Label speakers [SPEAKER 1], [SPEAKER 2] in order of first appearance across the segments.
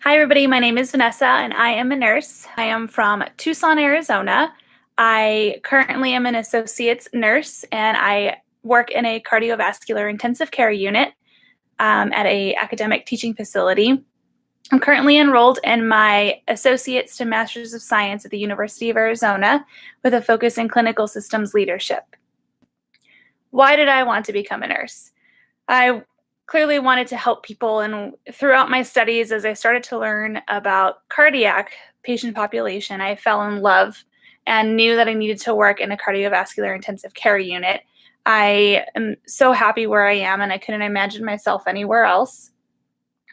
[SPEAKER 1] Hi, everybody. My name is Vanessa, and I am a nurse. I am from Tucson, Arizona. I currently am an associate's nurse, and I work in a cardiovascular intensive care unit at a academic teaching facility. I'm currently enrolled in my Associate's to Master's of Science at the University of Arizona with a focus in clinical systems leadership. Why did I want to become a nurse? I clearly wanted to help people, and throughout my studies, as I started to learn about cardiac patient population, I fell in love and knew that I needed to work in a cardiovascular intensive care unit. I am so happy where I am, and I couldn't imagine myself anywhere else.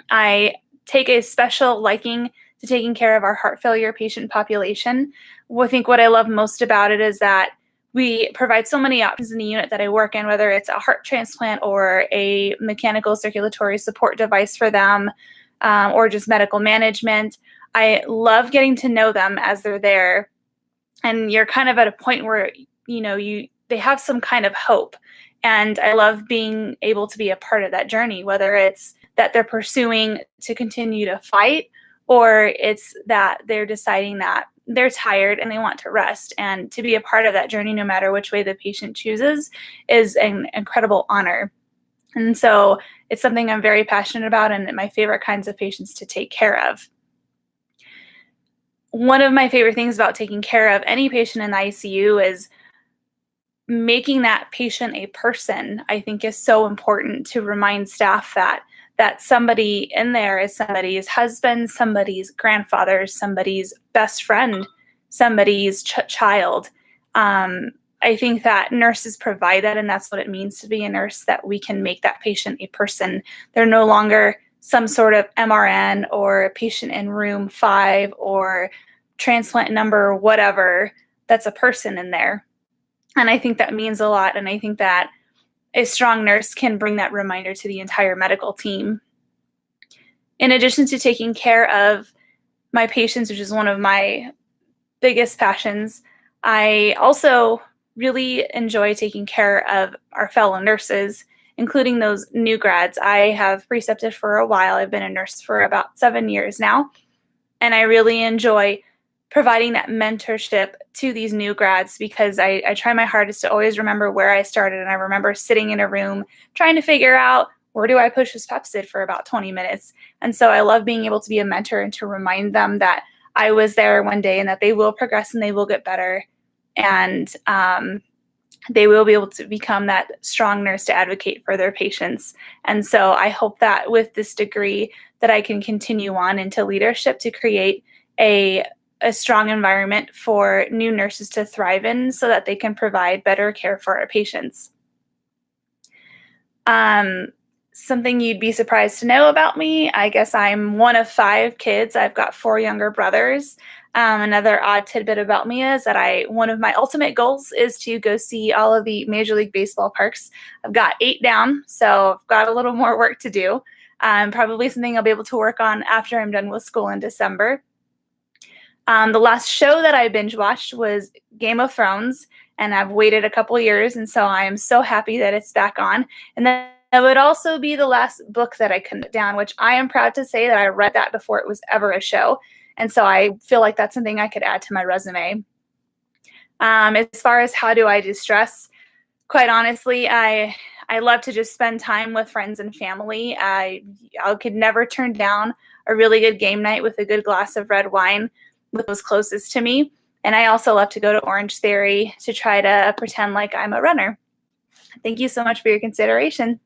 [SPEAKER 1] I take a special liking to taking care of our heart failure patient population. I think what I love most about it is that we provide so many options in the unit that I work in, whether it's a heart transplant or a mechanical circulatory support device for them, or just medical management. I love getting to know them as they're there. And you're kind of at a point where, they have some kind of hope. And I love being able to be a part of that journey, whether it's that they're pursuing to continue to fight, or it's that they're deciding that they're tired and they want to rest. And to be a part of that journey, no matter which way the patient chooses, is an incredible honor. And so it's something I'm very passionate about and my favorite kinds of patients to take care of. One of my favorite things about taking care of any patient in the ICU is making that patient a person. I think is so important to remind staff that somebody in there is somebody's husband, somebody's grandfather, somebody's best friend, somebody's child. I think that nurses provide that, and that's what it means to be a nurse, that we can make that patient a person. They're no longer some sort of MRN or patient in room 5 or transplant number, whatever. That's a person in there. And I think that means a lot. And I think that a strong nurse can bring that reminder to the entire medical team. In addition to taking care of my patients, which is one of my biggest passions, I also really enjoy taking care of our fellow nurses, including those new grads. I have precepted for a while. I've been a nurse for about 7 years now, and I really enjoy providing that mentorship to these new grads because I try my hardest to always remember where I started. And I remember sitting in a room trying to figure out, where do I push this Pepsid for about 20 minutes? And so I love being able to be a mentor and to remind them that I was there one day and that they will progress and they will get better. And they will be able to become that strong nurse to advocate for their patients. And so I hope that with this degree that I can continue on into leadership to create a strong environment for new nurses to thrive in so that they can provide better care for our patients. Something you'd be surprised to know about me, I guess I'm one of 5 kids. I've got 4 younger brothers. Another odd tidbit about me is that one of my ultimate goals is to go see all of the Major League Baseball parks. I've got 8 down, so I've got a little more work to do. Probably something I'll be able to work on after I'm done with school in December. The last show that I binge watched was Game of Thrones, and I've waited a couple years, and so I am so happy that it's back on. And then that would also be the last book that I put down, which I am proud to say that I read that before it was ever a show. And so I feel like that's something I could add to my resume. As far as how do I de-stress, quite honestly, I love to just spend time with friends and family. I could never turn down a really good game night with a good glass of red wine with those closest to me. And I also love to go to Orange Theory to try to pretend like I'm a runner. Thank you so much for your consideration.